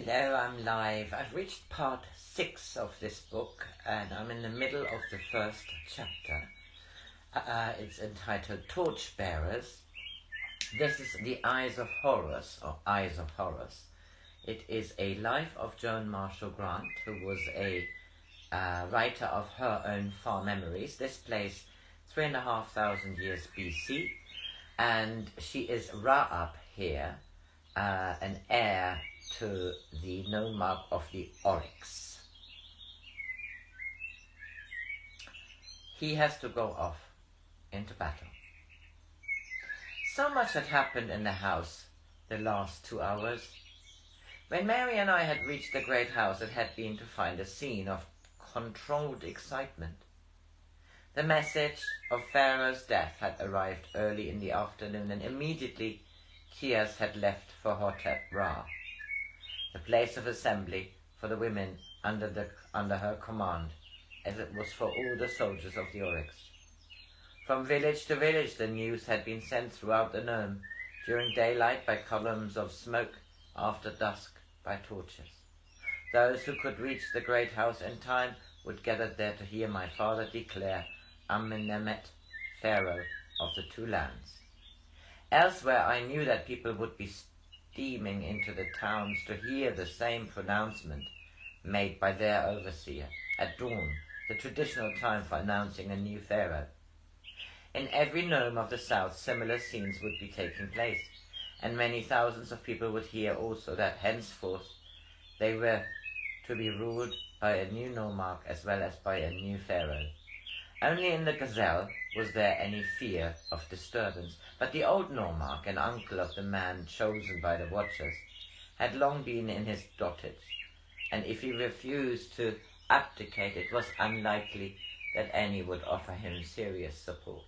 Hello, I'm live. I've reached part 6 of this book and I'm in the middle of the first chapter. It's entitled Torchbearers. This is The Eyes of Horus, or Eyes of Horus. It is a life of Joan Marshall Grants, who was a writer of her own far memories. This plays 3,500 years BC, and she is Ra-Up here, an heir to the nomarch of the Oryx. He has to go off into battle. So much had happened in the house the last 2 hours. When Mary and I had reached the great house, it had been to find a scene of controlled excitement. The message of Pharaoh's death had arrived early in the afternoon, and immediately Kias had left for Hotep-Ra, the place of assembly for the women under her command, as it was for all the soldiers of the Oryx. From village to village the news had been sent throughout the nome, during daylight by columns of smoke, after dusk by torches. Those who could reach the great house in time would gather there to hear my father declare Amenemhet, Pharaoh of the two lands. Elsewhere I knew that people would be steaming into the towns to hear the same pronouncement made by their overseer at dawn, the traditional time for announcing a new pharaoh. In every nome of the south similar scenes would be taking place, and many thousands of people would hear also that henceforth they were to be ruled by a new nomarch as well as by a new pharaoh. Only in the gazelle was there any fear of disturbance, but the old nomarch, an uncle of the man chosen by the watchers, had long been in his dotage, and if he refused to abdicate, it was unlikely that any would offer him serious support.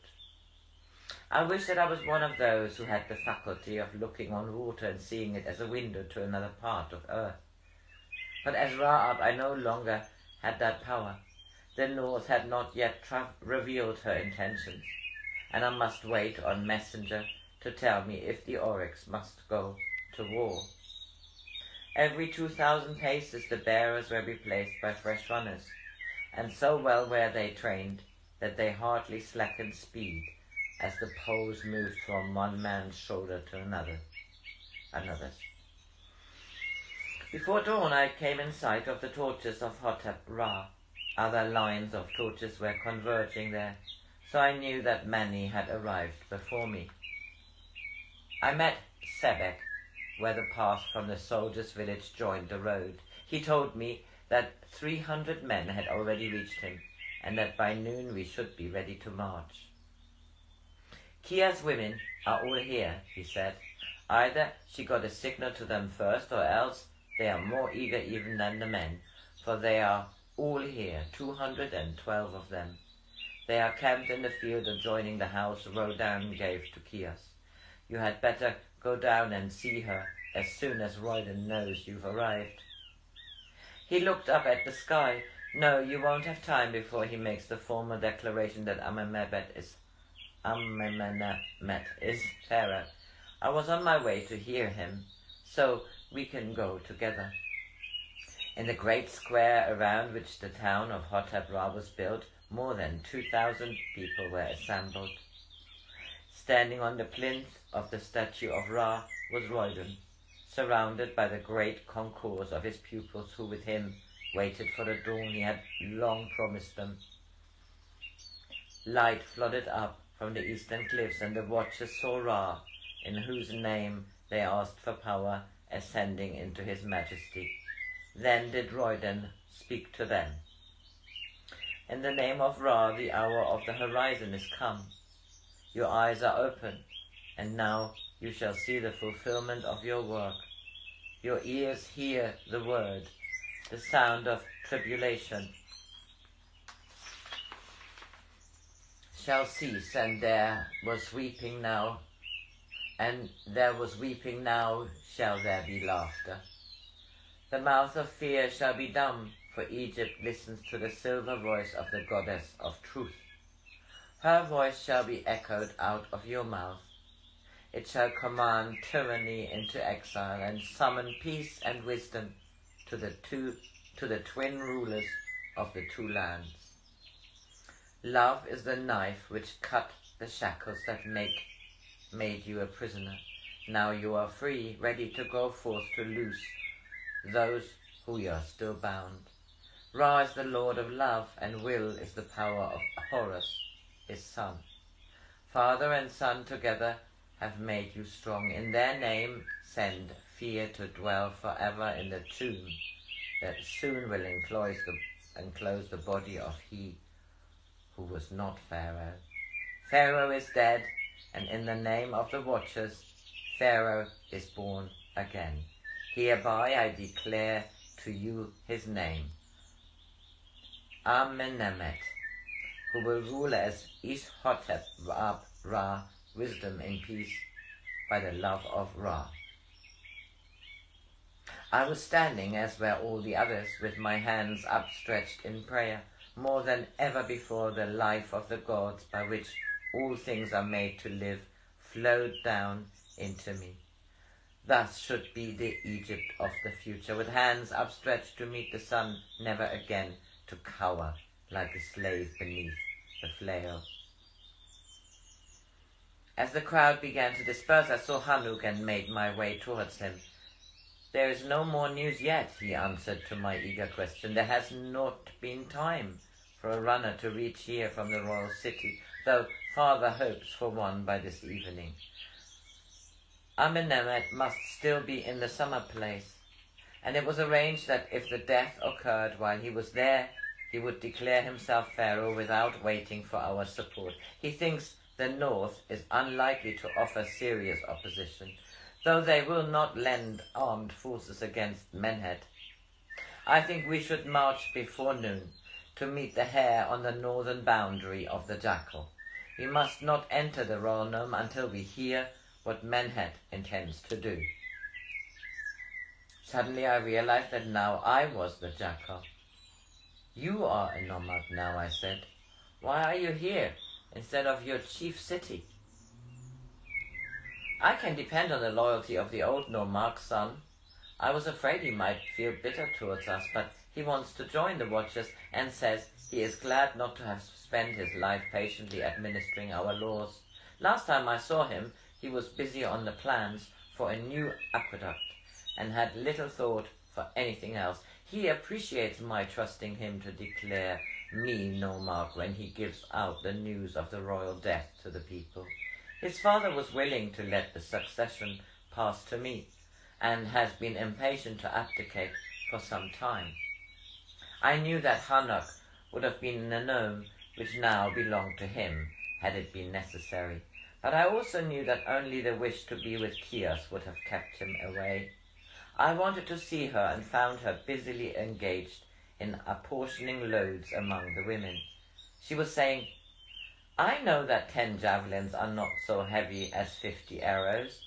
I wish that I was one of those who had the faculty of looking on water and seeing it as a window to another part of earth. But as Ra-Up, I no longer had that power. The North had not yet revealed her intentions, and I must wait on messenger to tell me if the Oryx must go to war. Every 2,000 paces the bearers were replaced by fresh runners, and so well were they trained that they hardly slackened speed as the poles moved from one man's shoulder to another's. Before dawn I came in sight of the torches of Hotep-Ra. Other lines of torches were converging there, so I knew that many had arrived before me. I met Sebek, where the path from the soldiers' village joined the road. He told me that 300 men had already reached him, and that by noon we should be ready to march. Kia's women are all here, he said. Either she got a signal to them first, or else they are more eager even than the men, for they are all here, 212 of them. They are camped in the field adjoining the house Rodan gave to Kias. You had better go down and see her as soon as Rodan knows you've arrived. He looked up at the sky. No, you won't have time before he makes the formal declaration that Amenemhet is Pharaoh. I was on my way to hear him, so we can go together. In the great square around which the town of Hotep-Ra was built, more than 2,000 people were assembled. Standing on the plinth of the statue of Ra was Rodan, surrounded by the great concourse of his pupils who with him waited for the dawn he had long promised them. Light flooded up from the eastern cliffs, and the watchers saw Ra, in whose name they asked for power, ascending into his majesty. Then did Rodan speak to them. In the name of Ra, the hour of the horizon is come. Your eyes are open, and now you shall see the fulfillment of your work. Your ears hear the word, the sound of tribulation shall cease, and there was weeping now, shall there be laughter. The mouth of fear shall be dumb, for Egypt listens to the silver voice of the goddess of truth. Her voice shall be echoed out of your mouth. It shall command tyranny into exile, and summon peace and wisdom to the twin rulers of the two lands. Love is the knife which cut the shackles that made you a prisoner. Now you are free, ready to go forth to loose those who you are still bound. Ra is the Lord of love, and will is the power of Horus, his son. Father and son together have made you strong. In their name send fear to dwell forever in the tomb that soon will enclose the body of he who was not Pharaoh. Pharaoh is dead, and in the name of the watchers, Pharaoh is born again. Hereby I declare to you his name, Amenemhet, who will rule as Ishhotep Ra, wisdom in peace, by the love of Ra. I was standing, as were all the others, with my hands upstretched in prayer. More than ever before, the life of the gods, by which all things are made to live, flowed down into me. Thus should be the Egypt of the future, with hands upstretched to meet the sun, never again to cower like a slave beneath the flail. As the crowd began to disperse, I saw Hanuk and made my way towards him. There is no more news yet, he answered to my eager question. There has not been time for a runner to reach here from the royal city, though father hopes for one by this evening. Amenemhet must still be in the summer place, and it was arranged that if the death occurred while he was there, he would declare himself Pharaoh without waiting for our support. He thinks the North is unlikely to offer serious opposition, though they will not lend armed forces against Menhet. I think we should march before noon to meet the hare on the northern boundary of the jackal. We must not enter the royal nome until we hear what Menhet intends to do. Suddenly I realized that now I was the jackal. You are a nomad now, I said. Why are you here instead of your chief city? I can depend on the loyalty of the old nomarch's son. I was afraid he might feel bitter towards us, but he wants to join the Watchers and says he is glad not to have spent his life patiently administering our laws. Last time I saw him, he was busy on the plans for a new aqueduct and had little thought for anything else. He appreciates my trusting him to declare me nomarch when he gives out the news of the royal death to the people. His father was willing to let the succession pass to me, and has been impatient to abdicate for some time. I knew that Hanuk would have been in the nome which now belonged to him, had it been necessary, but I also knew that only the wish to be with Chios would have kept him away. I wanted to see her and found her busily engaged in apportioning loads among the women. She was saying, I know that 10 javelins are not so heavy as 50 arrows,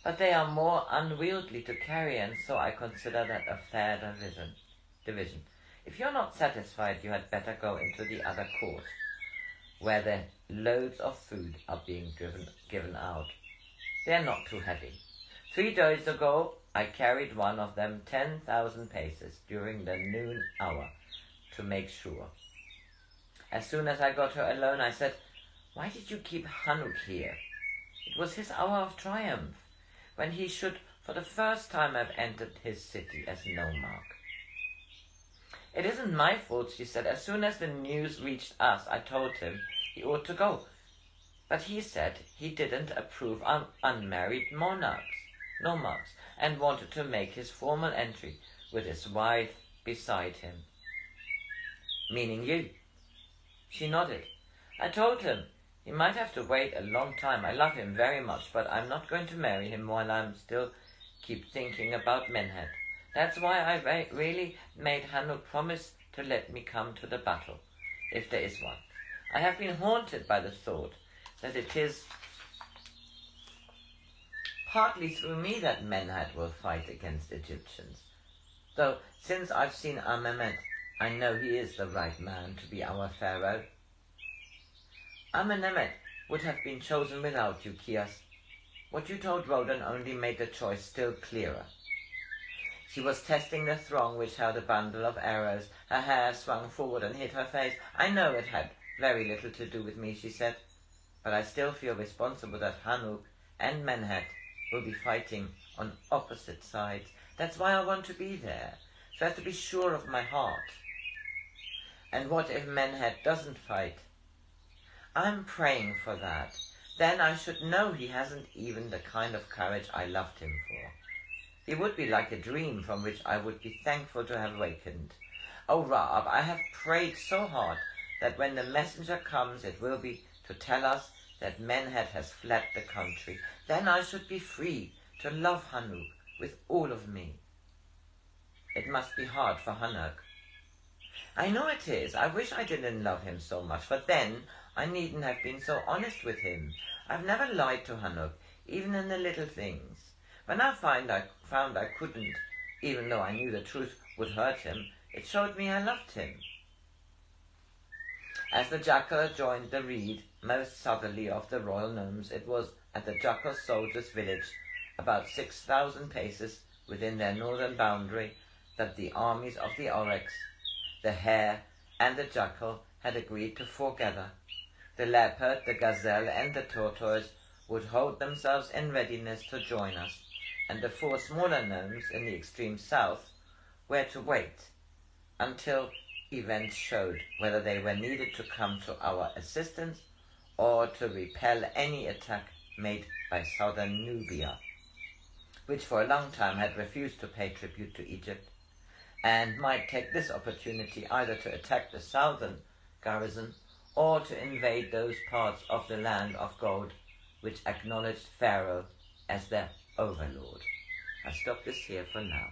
but they are more unwieldy to carry, and so I consider that a fair division. If you're not satisfied, you had better go into the other court, where the loads of food are being given out. They're not too heavy. 3 days ago, I carried one of them 10,000 paces during the noon hour to make sure. As soon as I got her alone, I said, why did you keep Hanuk here? It was his hour of triumph, when he should for the first time have entered his city as nomarch. It isn't my fault, she said. As soon as the news reached us, I told him he ought to go. But he said he didn't approve of unmarried nomarchs, and wanted to make his formal entry with his wife beside him. Meaning you. She nodded. I told him he might have to wait a long time. I love him very much, but I'm not going to marry him while I'm still keep thinking about Menhet. That's why I really made Hanuk promise to let me come to the battle, if there is one. I have been haunted by the thought that it is partly through me that Menhet will fight against Egyptians. Though, since I've seen Amenemhet, I know he is the right man to be our pharaoh. Amenemhet would have been chosen without you, Chios. What you told Rodan only made the choice still clearer. She was testing the throng which held a bundle of arrows. Her hair swung forward and hid her face. I know it had very little to do with me, she said, but I still feel responsible that Hanuk and Menhet will be fighting on opposite sides. That's why I want to be there, so I have to be sure of my heart. And what if Menhet doesn't fight? I'm praying for that. Then I should know he hasn't even the kind of courage I loved him for. He would be like a dream from which I would be thankful to have wakened. Oh, Raab, I have prayed so hard that when the messenger comes, it will be to tell us that Menhet has fled the country. Then I should be free to love Hanuk with all of me. It must be hard for Hanuk. I know it is. I wish I didn't love him so much, but then I needn't have been so honest with him. I've never lied to Hanuk, even in the little things. When I found I couldn't, even though I knew the truth would hurt him, it showed me I loved him. As the jackal joined the reed most southerly of the royal gnomes, it was at the jackal soldiers' village, about 6,000 paces within their northern boundary, that the armies of the oryx, the hare, and the jackal had agreed to foregather. The leopard, the gazelle, and the tortoise would hold themselves in readiness to join us, and the 4 smaller gnomes in the extreme south were to wait until events showed whether they were needed to come to our assistance or to repel any attack made by southern Nubia, which for a long time had refused to pay tribute to Egypt, and might take this opportunity either to attack the southern garrison or to invade those parts of the land of gold which acknowledged Pharaoh as their overlord. I stop this here for now.